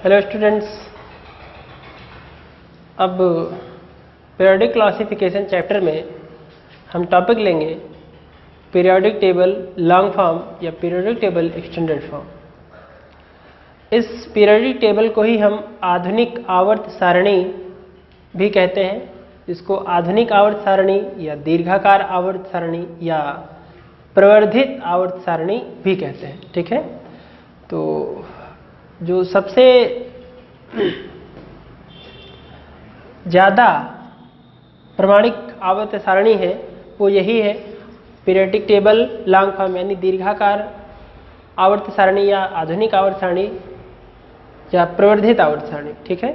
Hello students, अब periodic classification chapter में हम टॉपिक लेंगे पीरियोडिक टेबल लॉन्ग फॉर्म या पीरियोडिक टेबल एक्सटेंडेड फॉर्म। इस पीरियोडिक टेबल को ही हम आधुनिक आवर्त सारणी भी कहते हैं, जिसको आधुनिक आवर्त सारणी या दीर्घाकार आवर्त सारणी या प्रवर्धित आवर्त सारणी भी कहते हैं। ठीक है, तो जो सबसे ज़्यादा प्रमाणिक आवर्त सारणी है वो यही है, पीरियोडिक टेबल लॉन्ग फॉर्म यानी दीर्घाकार आवर्त सारणी या आधुनिक आवर्त सारणी या प्रवर्धित आवर्त सारणी। ठीक है,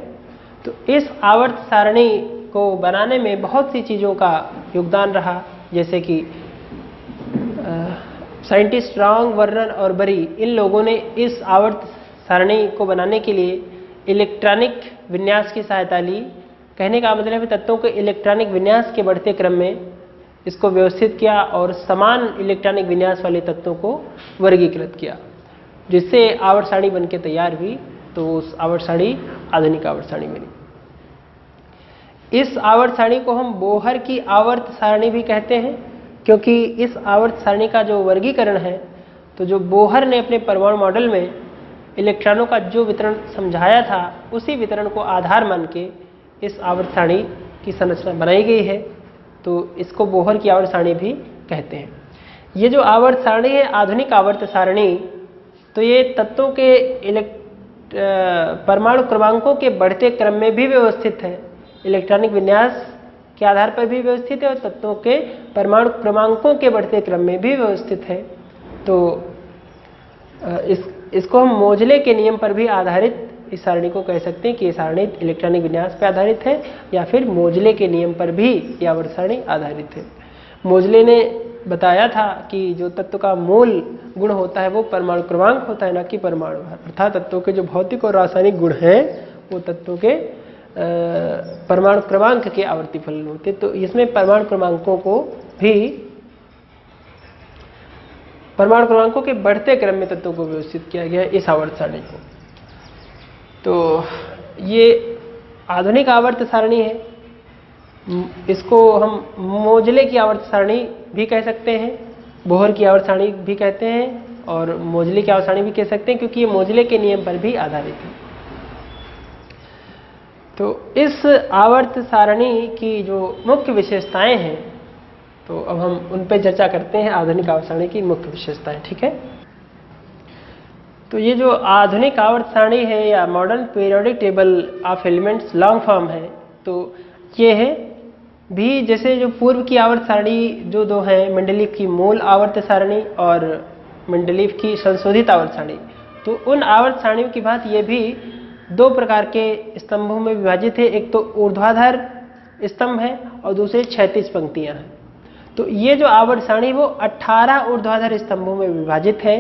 तो इस आवर्त सारणी को बनाने में बहुत सी चीज़ों का योगदान रहा, जैसे कि साइंटिस्ट रॉन्ग, वर्नर और बरी, इन लोगों ने इस आवर्त सारणी को बनाने के लिए इलेक्ट्रॉनिक विन्यास की सहायता ली। कहने का मतलब है तत्वों के इलेक्ट्रॉनिक विन्यास के बढ़ते क्रम में इसको व्यवस्थित किया और समान इलेक्ट्रॉनिक विन्यास वाले तत्वों को वर्गीकृत किया, जिससे आवर्त सारणी बनके तैयार हुई। तो उस आवर्त सारणी आधुनिक आवर्त सारणी बनी। इस आवर्त सारणी को हम बोहर की आवर्त सारणी भी कहते हैं, क्योंकि इस आवर्त सारणी का जो वर्गीकरण है, तो जो बोहर ने अपने परमाणु मॉडल में इलेक्ट्रॉनों का जो वितरण समझाया था, उसी वितरण को आधार मान के इस आवर्त सारणी की संरचना बनाई गई है। तो इसको बोहर की आवर्त सारणी भी कहते हैं। ये जो आवर्त सारणी है आधुनिक आवर्त सारणी, तो ये तत्वों के परमाणु क्रमांकों के बढ़ते क्रम में भी व्यवस्थित है, इलेक्ट्रॉनिक विन्यास के आधार पर भी व्यवस्थित है और तत्वों के परमाणु क्रमांकों के बढ़ते क्रम में भी व्यवस्थित है। तो इसको हम मोजले के नियम पर भी आधारित इस सारणी को कह सकते हैं कि ये सारणी इलेक्ट्रॉनिक विन्यास पर आधारित है, या फिर मोजले के नियम पर भी ये आवर्त सारणी आधारित है। मोजले ने बताया था कि जो तत्व का मूल गुण होता है वो परमाणु क्रमांक होता है, ना कि परमाणु भार। अर्थात तत्वों के जो भौतिक और रासायनिक गुण हैं वो तत्वों के परमाणु क्रमांक के आवर्ती फलन होते। तो इसमें परमाणु क्रमांकों को भी परमाणु क्रमांकों के बढ़ते क्रम में तत्वों को व्यवस्थित किया गया है इस आवर्त सारणी को। तो ये आधुनिक आवर्त सारणी है। इसको हम मोजले की आवर्त सारणी भी कह सकते हैं, बोहर की आवर्त सारणी भी कहते हैं और मोजले की आवर्त सारणी भी कह सकते हैं, क्योंकि ये मोजले के नियम पर भी आधारित है। तो इस आवर्त सारणी की जो मुख्य विशेषताएं हैं, तो अब हम उन पर चर्चा करते हैं, आधुनिक आवर्त सारणी की मुख्य विशेषताएं। ठीक है, तो ये जो आधुनिक आवर्त सारणी है या modern periodic table of elements long form है, तो ये है भी जैसे जो पूर्व की आवर्त सारणी जो दो हैं, मेंडलीव की मूल आवर्त सारणी और मेंडलीव की संशोधित आवर्त सारणी, तो उन आवर्त सारणियों की बात ये भी दो प्रकार के स्तंभों में विभाजित है। एक तो ऊर्ध्वाधर स्तंभ है और दूसरे क्षैतिज पंक्तियां हैं। तो ये जो आवर्त सारणी वो 18 ऊर्ध्वाधर स्तंभों में विभाजित है।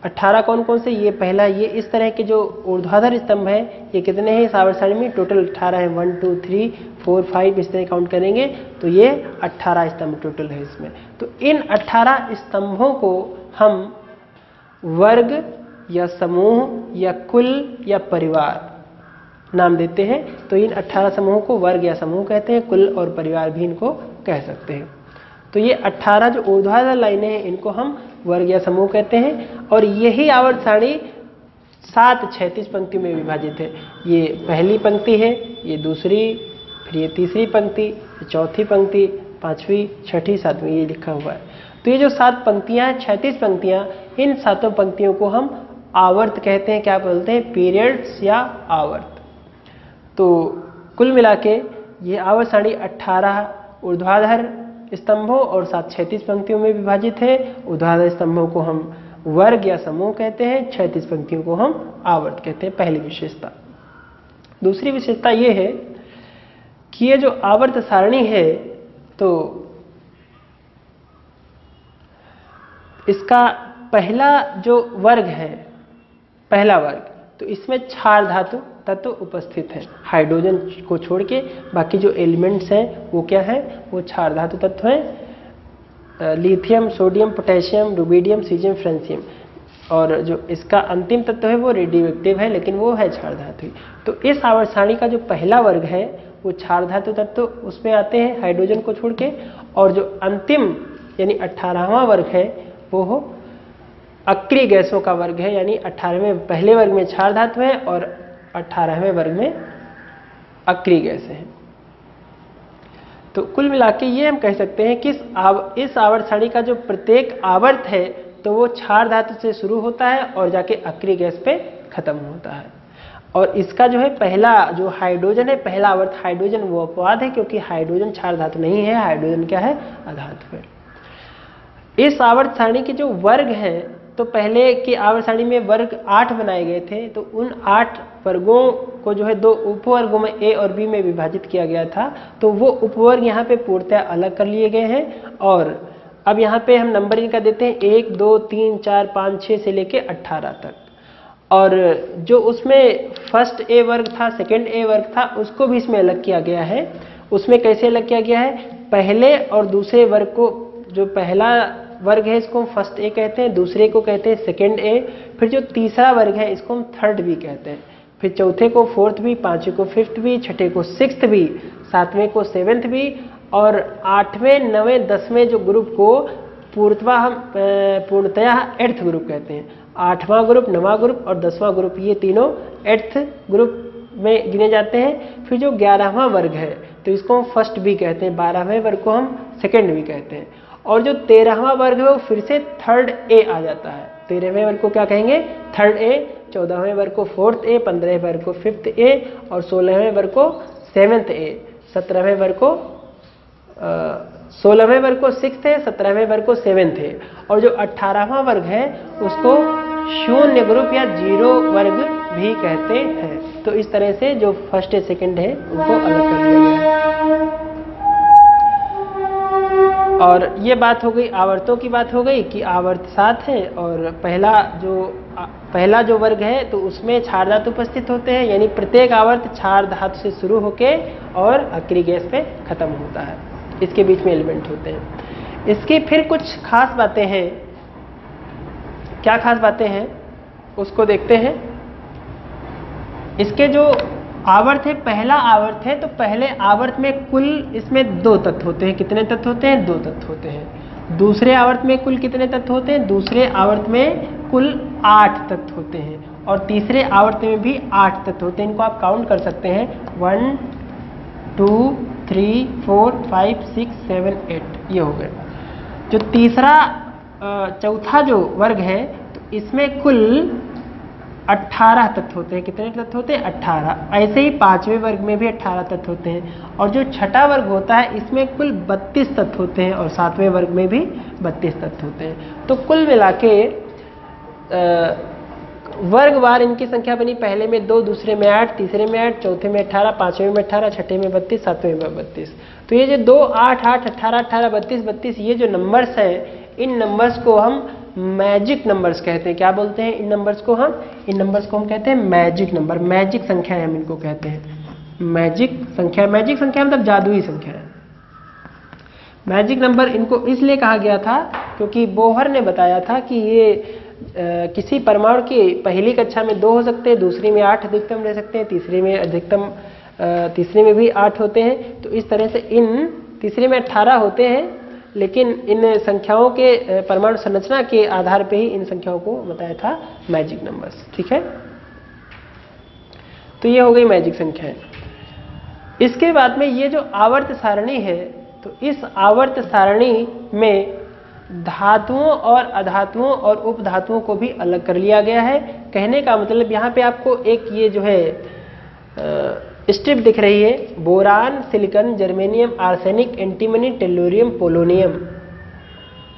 18 कौन कौन से? ये पहला, ये इस तरह के जो ऊर्ध्वाधर स्तंभ है, ये कितने हैं इस आवर्त सारणी में? टोटल 18 है। 1 2 3 4 5 इस तरह काउंट करेंगे तो ये 18 स्तंभ टोटल है इसमें। तो इन 18 स्तंभों को हम वर्ग या समूह या कुल या परिवार नाम देते हैं। तो इन 18 समूहों को वर्ग या समूह कहते हैं, कुल और परिवार भी इनको कह सकते हैं। तो ये 18 जो ऊर्ध्वाधर लाइनें हैं इनको हम वर्ग या समूह कहते हैं। और यही आवर्त सारणी 7 क्षैतिज पंक्तियों में विभाजित है। ये पहली पंक्ति है, ये दूसरी, फिर ये तीसरी पंक्ति, चौथी पंक्ति, पांचवी, छठी, सातवीं, ये लिखा हुआ है। तो ये जो 7 पंक्तियां हैं, क्षैतिज पंक्तियां, इन 7 पंक्तियों को हम आवर्त कहते हैं। क्या बोलते हैं? पीरियड्स या आवर्त। तो कुल मिला के ये आवर्त सारणी 18 ऊर्ध्वाधर स्तंभों और 7 क्षैतिज पंक्तियों में विभाजित है। ऊर्ध्वाधर स्तंभों को हम वर्ग या समूह कहते हैं, क्षैतिज पंक्तियों को हम आवर्त कहते हैं। पहली विशेषता। दूसरी विशेषता ये है कि ये जो आवर्त सारणी है, तो इसका पहला जो वर्ग है, पहला वर्ग, तो इसमें क्षार धातु तत्व उपस्थित है। हाइड्रोजन को छोड़ के बाकी जो एलिमेंट्स हैं वो क्या है? वो क्षार धातु तत्व हैं। Lithium, sodium, potassium, rubidium, caesium, francium, और जो इसका अंतिम तत्व है वो रेडियोएक्टिव है, लेकिन वो है क्षार धातु। तो इस आवर्त सारणी का जो पहला वर्ग है वो क्षार धातु तत्व उसमें आते हैं हाइड्रोजन को छोड़ के, और जो अंतिम यानी 18वां वर्ग है वो हो अक्रिय गैसों का वर्ग है, यानी 18वें पहले वर्ग में क्षार धातु है और 18वें वर्ग में अक्रिय गैसें हैं। तो कुल मिलाके ये हम कह सकते हैं कि इस आवर्त सारणी का जो प्रत्येक आवर्त है तो वो क्षार धातु से शुरू होता है और जाके अक्रिय गैस पे खत्म होता है। और इसका जो है पहला जो हाइड्रोजन है, पहला आवर्त हाइड्रोजन वो अपवाद है, क्योंकि हाइड्रोजन क्षार धातु नहीं है, हाइड्रोजन क्या है, अधातु है। इस आवर्त सारणी के जो वर्ग हैं, तो पहले की आवर्त सारणी में वर्ग 8 बनाए गए थे, तो उन 8 वर्गों को जो है 2 उपवर्गों में ए और बी में विभाजित किया गया था। तो वो उपवर्ग यहाँ पे पूर्णतः अलग कर लिए गए हैं, और अब यहाँ पे हम नंबर इनका देते हैं 1, 2, 3, 4, 5, 6 से लेके 18 तक। और जो उसमें फर्स्ट ए वर्ग था, सेकंड ए वर्ग था, उसको भी इसमें अलग किया गया है। उसमें कैसे अलग किया गया है, पहले और दूसरे वर्ग को, जो पहला वर्ग है इसको हम फर्स्ट ए कहते हैं, दूसरे को कहते हैं सेकंड ए, फिर जो तीसरा वर्ग है इसको हम थर्ड बी कहते हैं, फिर चौथे को फोर्थ बी, पांचवें को फिफ्थ बी, छठे को सिक्स्थ बी, सातवें को सेवेंथ बी, और 8वें 9वें 10वें जो ग्रुप को पूर्णतया एर्थ ग्रुप कहते हैं। 8वां ग्रुप, 9वां ग्रुप और 10वां ग्रुप, ये तीनों एर्थ ग्रुप में गिने जाते हैं। फिर जो 11वां वर्ग है तो इसको हम फर्स्ट बी कहते हैं, 12वें वर्ग को हम सेकेंड बी कहते हैं, और जो 13वां वर्ग है वो फिर से थर्ड ए आ जाता है। 13वें वर्ग को क्या कहेंगे, थर्ड ए, 14वें वर्ग को फोर्थ ए, 15वें वर्ग को फिफ्थ ए, और 16वें वर्ग को सेवेंथ ए, 17वें वर्ग को 16वें वर्ग को सिक्स्थ है, 17वें वर्ग को सेवेंथ है, और जो 18वां वर्ग है उसको शून्य ग्रुप या जीरो वर्ग भी कहते हैं। तो इस तरह से जो फर्स्ट सेकंड है उनको अलग कर दिया गया है। और ये बात हो गई आवर्तों की, बात हो गई कि आवर्त 7 है, और पहला जो वर्ग है तो उसमें क्षार धातु उपस्थित होते हैं, यानी प्रत्येक आवर्त क्षार धातु से शुरू होके और अक्रिय गैस पे खत्म होता है, इसके बीच में एलिमेंट होते हैं। इसकी फिर कुछ खास बातें हैं। क्या खास बातें हैं उसको देखते हैं। इसके जो आवर्त है, पहला आवर्त है, तो पहले आवर्त में कुल इसमें 2 तत्व होते हैं। कितने तत्व होते हैं, 2 तत्व होते हैं। दूसरे आवर्त में कुल कितने तत्व होते हैं, दूसरे आवर्त में कुल 8 तत्व होते हैं, और तीसरे आवर्त में भी 8 तत्व होते हैं। इनको आप काउंट कर सकते हैं, 1 2 3 4 5 6 7 8, ये हो गए। जो तीसरा चौथा जो वर्ग है तो इसमें कुल 18 तत्व होते हैं। कितने तत्व होते हैं, 18। ऐसे ही 5वें वर्ग में भी 18 तत्व होते हैं, और जो छठा वर्ग होता है इसमें कुल 32 तत्व होते हैं, और 7वें वर्ग में भी 32 तत्व होते हैं। तो कुल मिला के वर्गवार इनकी संख्या बनी, पहले में 2, दूसरे में 8, तीसरे में 8, चौथे में 18, 5वें में 18, छठे में 32, 7वें में 32। तो ये जो 2, 8, 8, 18, 18, 32, 32 ये जो नंबर्स हैं, इन नंबर्स को हम मैजिक नंबर्स कहते हैं। क्या बोलते हैं इन नंबर्स को हम कहते हैं मैजिक नंबर। मैजिक संख्या हम इनको कहते हैं, मैजिक संख्या। मैजिक संख्या मतलब जादुई संख्या है। मैजिक नंबर इनको इसलिए कहा गया था क्योंकि बोहर ने बताया था कि ये किसी परमाणु की पहली कक्षा में 2 हो सकते हैं, दूसरी में 8 अधिकतम रह सकते हैं, तीसरे में भी 8 होते हैं। तो इस तरह से इन तीसरे में 18 होते हैं, लेकिन इन संख्याओं के परमाणु संरचना के आधार पे ही इन संख्याओं को बताया था मैजिक नंबर्स। ठीक है, तो ये हो गई मैजिक संख्याएं। इसके बाद में ये जो आवर्त सारणी है, तो इस आवर्त सारणी में धातुओं और अधातुओं और उपधातुओं को भी अलग कर लिया गया है। कहने का मतलब यहाँ पे आपको एक ये जो है स्ट्रिप दिख रही है, boron, silicon, germanium, arsenic, antimony, tellurium, polonium.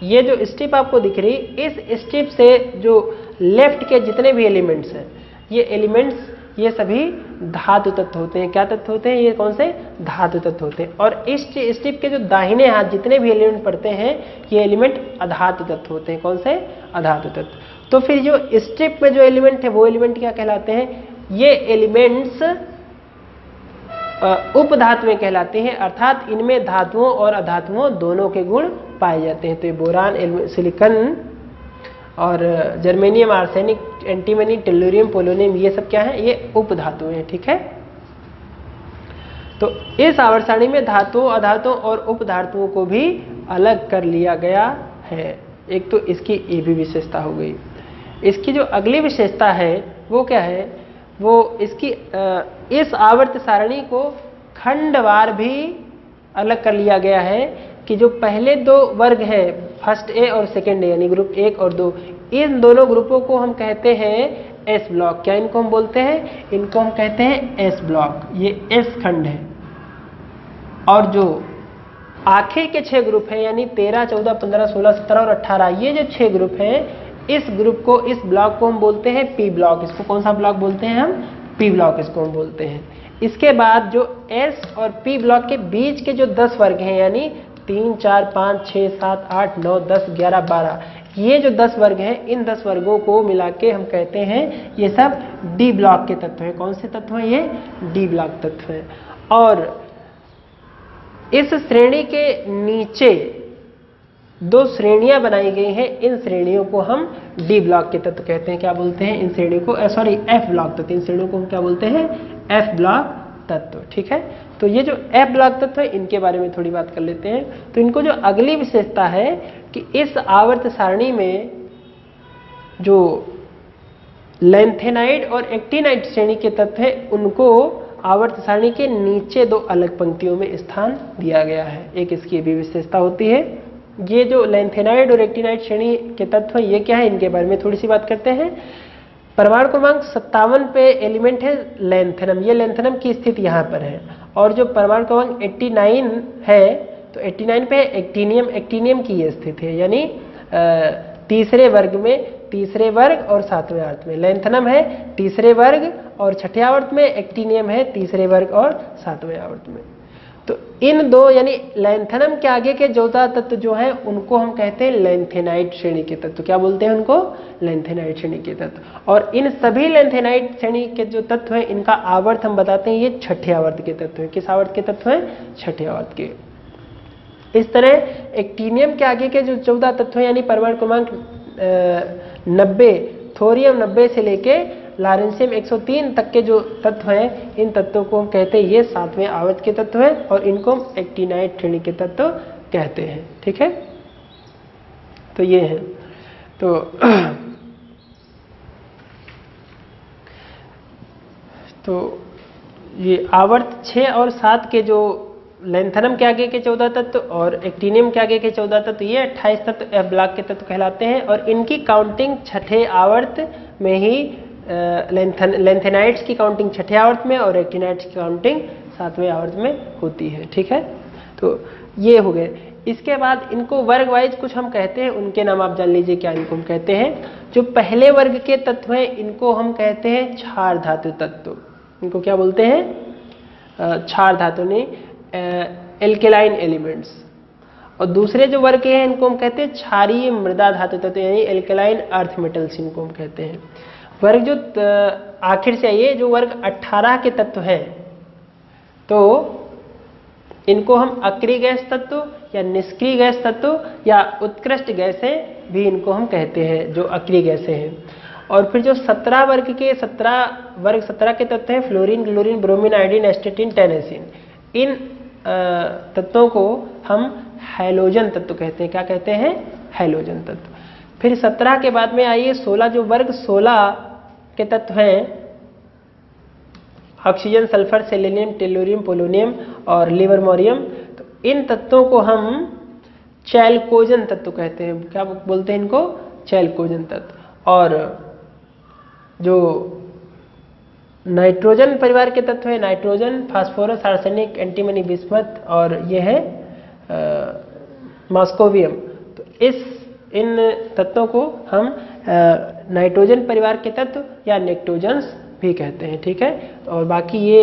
ये जो स्ट्रिप आपको दिख रही है, इस स्ट्रिप से जो लेफ्ट के जितने भी एलिमेंट्स हैं, ये एलिमेंट्स ये सभी धातु तत्व होते हैं। क्या तत्व होते हैं, ये कौन से, धातु तत्व होते हैं। और इस स्ट्रिप के जो दाहिने हाथ जितने भी एलिमेंट पड़ते हैं, ये एलिमेंट अधातु तत्व होते हैं। कौन से, अधातु तत्व। तो फिर जो स्ट्रिप में जो एलिमेंट है वो एलिमेंट क्या कहलाते हैं, ये एलिमेंट्स उपधातुएं कहलाते हैं, अर्थात इनमें धातुओं और अधातुओं दोनों के गुण पाए जाते हैं। तो ये बोरान, सिलिकॉन, और जर्मेनियम, आर्सेनिक, एंटीमनी, टेल्लुरियम, पोलोनियम, ये सब क्या है, ये उप धातुएं हैं। ठीक है, तो इस आवर्त सारणी में धातुओं, अधातुओं और उप धातुओं को भी अलग कर लिया गया है। एक तो इसकी ये भी विशेषता हो गई। इसकी जो अगली विशेषता है वो क्या है, वो इसकी इस आवर्त सारणी को खंडवार भी अलग कर लिया गया है कि जो पहले दो वर्ग हैं, फर्स्ट ए और सेकेंड ए, यानी ग्रुप 1 और 2, इन दोनों ग्रुपों को हम कहते हैं एस ब्लॉक। क्या इनको हम बोलते हैं, इनको हम कहते हैं एस ब्लॉक, ये एस खंड है। और जो आखिर के 6 ग्रुप हैं, यानी 13, 14, 15, 16, 17 और 18, ये जो 6 ग्रुप हैं, इस ग्रुप को, इस ब्लॉक को हम बोलते हैं पी ब्लॉक। इसको कौन सा ब्लॉक बोलते हैं हम, पी ब्लॉक इसको हम बोलते हैं। इसके बाद जो एस और पी ब्लॉक के बीच के जो 10 वर्ग हैं, यानी 3, 4, 5, 6, 7, 8, 9, 10, 11, 12, ये जो 10 वर्ग हैं, इन 10 वर्गों को मिला के हम कहते हैं ये सब डी ब्लॉक के तत्व हैं। कौन से तत्व हैं, ये डी ब्लॉक तत्व हैं। और इस श्रेणी के नीचे 2 श्रेणियां बनाई गई हैं, इन श्रेणियों को हम डी ब्लॉक के तत्व कहते हैं। क्या बोलते हैं इन श्रेणी को, सॉरी एफ ब्लॉक तत्व, इन श्रेणियों को हम क्या बोलते हैं, एफ ब्लॉक तत्व। ठीक है, तो ये जो एफ ब्लॉक तत्व है, इनके बारे में थोड़ी बात कर लेते हैं। तो इनको जो अगली विशेषता है कि इस आवर्त सारणी में जो लैंथेनाइड और एक्टिनाइड श्रेणी के तत्व है, उनको आवर्त सारणी के नीचे 2 अलग पंक्तियों में स्थान दिया गया है। एक इसकी भी विशेषता होती है। ये जो लैंथेनाइड और एक्टिनाइड श्रेणी के तत्व ये क्या है, इनके बारे में थोड़ी सी बात करते हैं। परमाणु क्रमांक 57 पे एलिमेंट है लैंथेनम, ये लैंथेनम की स्थिति यहाँ पर है। और जो परमाणु क्रमांक 89 है, तो 89 पे एक्टिनियम, एक्टिनियम की ये स्थिति है, यानी तीसरे वर्ग में, तीसरे वर्ग और 7वें आवर्त में लैंथेनम है तीसरे वर्ग और 6ठे आवर्त में, एक्टिनियम है तीसरे वर्ग और 7वें आवर्त में। तो इन 2 यानी लैंथेनम के आगे के जोता तत्व जो हैं, उनको हम कहते हैं लैंथेनाइड श्रेणी के तत्व। क्या बोलते हैं उनको, लैंथेनाइड श्रेणी के तत्व। और इन सभी लैंथेनाइड श्रेणी के जो तत्व हैं, इनका आवर्त हम बताते हैं ये 6ठे आवर्त के तत्व हैं। किस आवर्त के तत्व हैं, 6ठे आवर्त के। इस तरह एक्टिनियम के आगे के जो 14 तत्व हैं, यानी परमाणु क्रमांक 90, थोरियम 90 से लेके लॉरेंशियम 103 तक के जो तत्व हैं, इन तत्वों को हम कहते हैं ये 7वें आवर्त के तत्व हैं, और इनको हम एक्टिनाइड श्रेणी के तत्व कहते हैं। ठीक है, तो ये है। तो ये आवर्त 6 और 7 के जो लैंथेनम के आगे के 14 तत्व और एक्टिनियम के आगे के 14 तत्व, ये 28 तत्व एफ ब्लॉक के तत्व कहलाते हैं। और इनकी काउंटिंग 6ठे आवर्त में ही, लैंथेनाइड्स की काउंटिंग 6ठे आवर्त में और एक्टिनाइड्स की काउंटिंग 7वें आवर्त में होती है। ठीक है, तो ये हो गए। इसके बाद इनको वर्ग वाइज कुछ हम कहते हैं, उनके नाम आप जान लीजिए क्या इनको हम कहते हैं। जो पहले वर्ग के तत्व हैं, इनको हम कहते हैं क्षार धातु तत्व। इनको क्या बोलते हैं, क्षार धातु ने एल्केलाइन एलिमेंट्स। और दूसरे जो वर्ग के हैं, इनको हम कहते हैं क्षारीय मृदा धातु तत्व, यानी एल्केलाइन अर्थ मेटल्स, इनको हम कहते हैं। वर्ग जो आखिर से आइए, जो वर्ग 18 के तत्व हैं, तो इनको हम अक्रिय गैस तत्व या निष्क्रिय गैस तत्व या उत्कृष्ट गैसें भी इनको हम कहते हैं, जो अक्रिय गैसें हैं। और फिर जो 17 वर्ग के 17 के तत्व हैं, fluorine, chlorine, bromine, iodine, astatine, tennessine, इन तत्वों को हम हैलोजन तत्व कहते हैं। क्या कहते हैं, हैलोजन तत्व। फिर 17 के बाद में आइए 16, जो वर्ग 16 के तत्व हैं, ऑक्सीजन, सल्फर, सेलेनियम, टेल्लुरियम, पोलोनियम और लिबरमोरियम, तो इन तत्वों को हम चैल्कोजन तत्व कहते हैं। क्या बोलते हैं इनको, चैल्कोजन तत्व। और जो नाइट्रोजन परिवार के तत्व है, nitrogen, phosphorus, arsenic, antimony, bismuth और ये है मॉस्कोवियम, तो इन तत्वों को हम नाइट्रोजन परिवार के तत्व या नेक्टोजन्स भी कहते हैं। ठीक है, और बाकी ये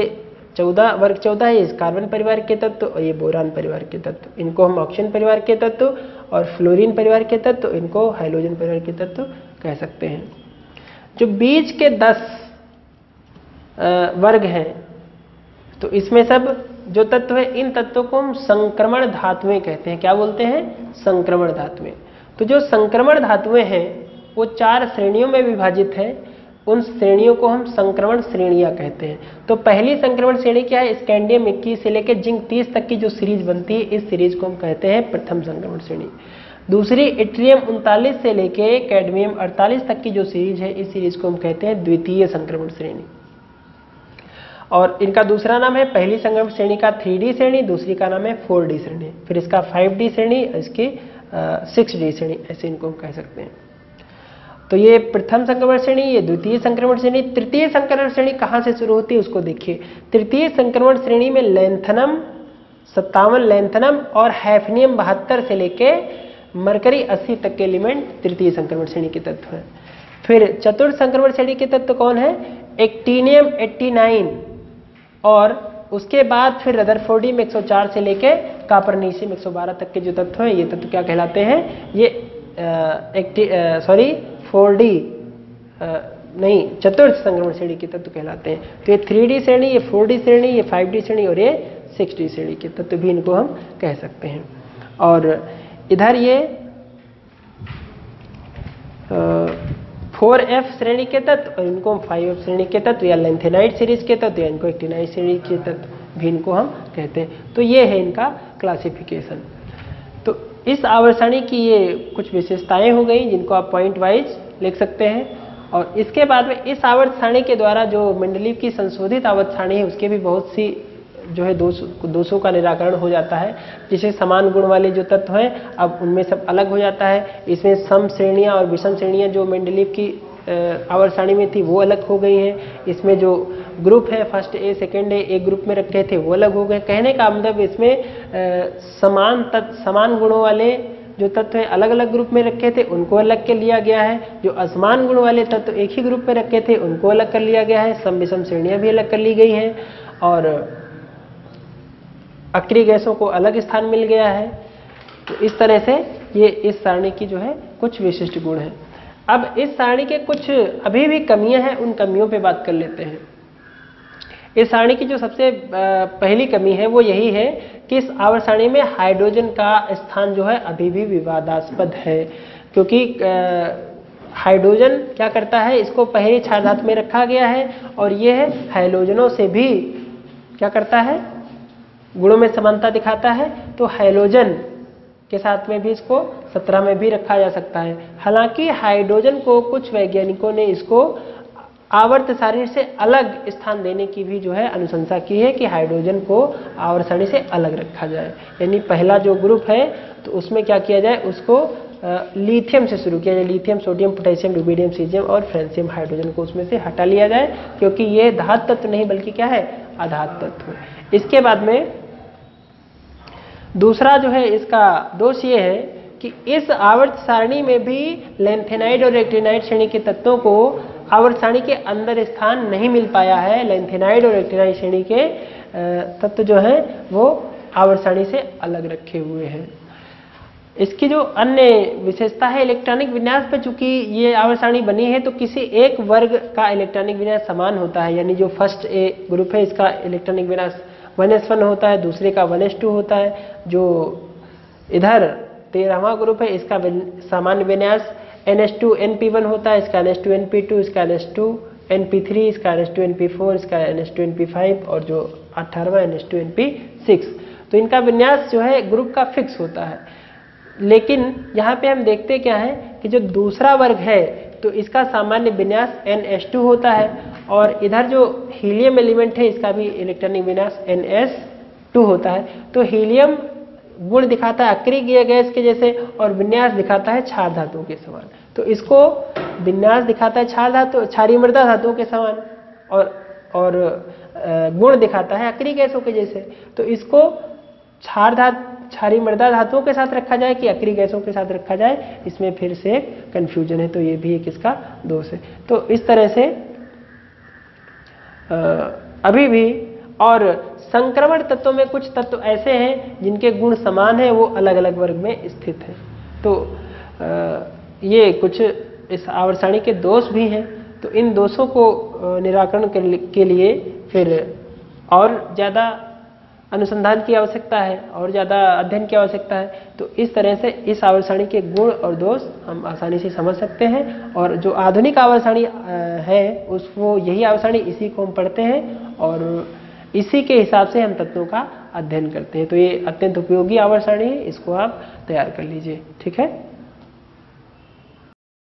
14 वर्ग 14 है, इस कार्बन परिवार के तत्व, और ये बोरान परिवार के तत्व, इनको हम ऑक्सीजन परिवार के तत्व, और फ्लोरीन परिवार के तत्व, इनको हाइड्रोजन परिवार के तत्व कह सकते हैं। जो बीच के 10 वर्ग हैं, तो इसमें सब जो तत्व है, इन तत्वों को हम संक्रमण धातुएं कहते हैं। क्या बोलते हैं, संक्रमण धातुएं। तो जो संक्रमण धातुएं हैं, वो 4 श्रेणियों में विभाजित है। उन श्रेणियों को हम संक्रमण श्रेणियां कहते हैं। तो पहली संक्रमण श्रेणी क्या है? स्कैंडियम 21 से लेकर जिंक 30 तक की जो सीरीज बनती है, इस सीरीज को हम कहते हैं प्रथम संक्रमण श्रेणी। दूसरी इट्रियम 39 से लेके कैडमियम 48 तक की जो सीरीज है, इस सीरीज को हम कहते हैं द्वितीय संक्रमण श्रेणी। और इनका दूसरा नाम है, पहली संक्रमण श्रेणी का 3D श्रेणी, दूसरी का नाम है 4D श्रेणी, फिर इसका 5D श्रेणी, इसकी 6D श्रेणी, ऐसे इनको हम कह सकते हैं। तो ये प्रथम संक्रमण श्रेणी, ये द्वितीय संक्रमण श्रेणी। तृतीय संक्रमण श्रेणी कहाँ से शुरू होती है उसको देखिए। तृतीय संक्रमण श्रेणी में लैंथनम 57, लैंथनम और हैफनियम 72 से लेके मरकरी 80 तक के एलिमेंट तृतीय संक्रमण श्रेणी के तत्व हैं। फिर चतुर्थ संक्रमण श्रेणी के तत्व कौन है? एक्टिनियम 89 और उसके बाद फिर रदरफोर्डियम 104 से लेके कॉपरनीशियम 112 तक के जो तत्व हैं, ये तत्व क्या कहलाते हैं? ये 4D नहीं, चतुर्थ संक्रमण श्रेणी के तत्व कहलाते हैं। तो ये 3D श्रेणी, ये 4D श्रेणी, ये 5D श्रेणी और ये 6D श्रेणी के तत्व भी इनको हम कह सकते हैं। और इधर ये 4F श्रेणी के तत्व और इनको हम 5F श्रेणी के तत्व या लेंथेनाइड सीरीज के तत्व या इनको एक्टिनाइड श्रेणी के तत्व भी इनको हम कहते हैं। तो ये है इनका क्लासिफिकेशन। तो इस आवर्त सारणी की ये कुछ विशेषताएं हो गई जिनको आप पॉइंट वाइज लिख सकते हैं। और इसके बाद में इस आवर्त सारणी के द्वारा जो मेंडलीव की संशोधित आवर्त सारणी है, उसके भी बहुत सी जो है दोषों का निराकरण हो जाता है। जिसे समान गुण वाले जो तत्व हैं, अब उनमें सब अलग हो जाता है। इसमें सम श्रेणियां और विषम श्रेणियां जो मेंडलीव की आवर्त सारणी में थी वो अलग हो गई हैं। इसमें जो ग्रुप है, फर्स्ट ए सेकेंड ए एक ग्रुप में रखे थे वो अलग हो गए। कहने का मतलब इसमें समान गुणों वाले जो तत्व है अलग अलग ग्रुप में रखे थे उनको अलग कर लिया गया है। जो असमान गुण वाले तत्व एक ही ग्रुप में रखे थे उनको अलग कर लिया गया है। सम विषम श्रेणियां भी अलग कर ली गई हैं और अक्रिय गैसों को अलग स्थान मिल गया है। तो इस तरह से ये इस सारणी की जो है कुछ विशिष्ट गुण है। अब इस सारणी के कुछ अभी भी कमियां हैं, उन कमियों पे बात कर लेते हैं। इस सारणी की जो सबसे पहली कमी है वो यही है कि इस आवर्त सारणी में हाइड्रोजन का स्थान जो है अभी भी विवादास्पद है। क्योंकि हाइड्रोजन क्या करता है, इसको पहली क्षार धातु में रखा गया है और यह हैलोजनों से भी क्या करता है, गुणों में समानता दिखाता है। तो हैलोजन के साथ में भी इसको 17 में भी रखा जा सकता है। हालांकि हाइड्रोजन को कुछ वैज्ञानिकों ने इसको आवर्त सारणी से अलग स्थान देने की भी जो है अनुशंसा की है कि हाइड्रोजन को आवर्त सारणी से अलग रखा जाए। यानी पहला जो ग्रुप है तो उसमें क्या किया जाए, उसको लिथियम से शुरू किया जाए। Lithium, sodium, potassium, rubidium, caesium और फ्रांसियम हाइड्रोजन को उसमें से हटा लिया जाए, क्योंकि ये धातु तत्व नहीं बल्कि क्या है, अधातु तत्व। इसके बाद में दूसरा जो है इसका दोष ये है कि इस आवर्त सारणी में भी लेंथेनाइड और एक्टिनाइड श्रेणी के तत्वों को आवर्त सारणी के अंदर स्थान नहीं मिल पाया है। लेंथेनाइड और एक्टिनाइड श्रेणी के तत्व जो हैं वो आवर्त सारणी से अलग रखे हुए हैं। इसकी जो अन्य विशेषता है इलेक्ट्रॉनिक विन्यास पे, चूंकि ये आवर्त सारणी बनी है तो किसी एक वर्ग का इलेक्ट्रॉनिक विन्यास समान होता है। यानी जो फर्स्ट ए ग्रुप है इसका इलेक्ट्रॉनिक विन्यास 1s1 होता है, दूसरे का 1s2 होता है। जो इधर 13वां ग्रुप है इसका सामान्य विन्यास NH2NP1 होता है, इसका NH2NP2, इसका NH2NP3, इसका NH2NP4, इसका NH2NP5 और जो 18वां NH2NP6। तो इनका विन्यास जो है ग्रुप का फिक्स होता है। लेकिन यहाँ पे हम देखते क्या है कि जो दूसरा वर्ग है तो इसका सामान्य विन्यास NH2 होता है और इधर जो हीलियम एलिमेंट है इसका भी इलेक्ट्रॉनिक विन्यास NS2 होता है। तो हीलियम गुण दिखाता है अक्रिय गैस के जैसे और विन्यास दिखाता है क्षार धातुओं के समान। तो इसको विन्यास दिखाता है क्षारीय मृदा धातुओं के समान और गुण दिखाता है अक्रिय गैसों के जैसे। तो इसको क्षारीय मृदा धातुओं के साथ रखा जाए कि अक्रिय गैसों के साथ रखा जाए, इसमें फिर से कंफ्यूजन है। तो ये भी एक इसका दोष है। तो इस तरह से अभी भी और संक्रमण तत्वों में कुछ तत्व ऐसे हैं जिनके गुण समान हैं, वो अलग अलग वर्ग में स्थित हैं। तो ये कुछ इस आवर्त सारणी के दोष भी हैं। तो इन दोषों को निराकरण के लिए फिर और ज़्यादा अनुसंधान की आवश्यकता है और ज़्यादा अध्ययन की आवश्यकता है। तो इस तरह से इस आवर्त सारणी के गुण और दोष हम आसानी से समझ सकते हैं। और जो आधुनिक आवर्त सारणी है उसको यही आवर्त सारणी इसी को हम पढ़ते हैं और इसी के हिसाब से हम तत्वों का अध्ययन करते हैं। तो ये अत्यंत उपयोगी आवर्त सारणी है, इसको आप तैयार कर लीजिए। ठीक है।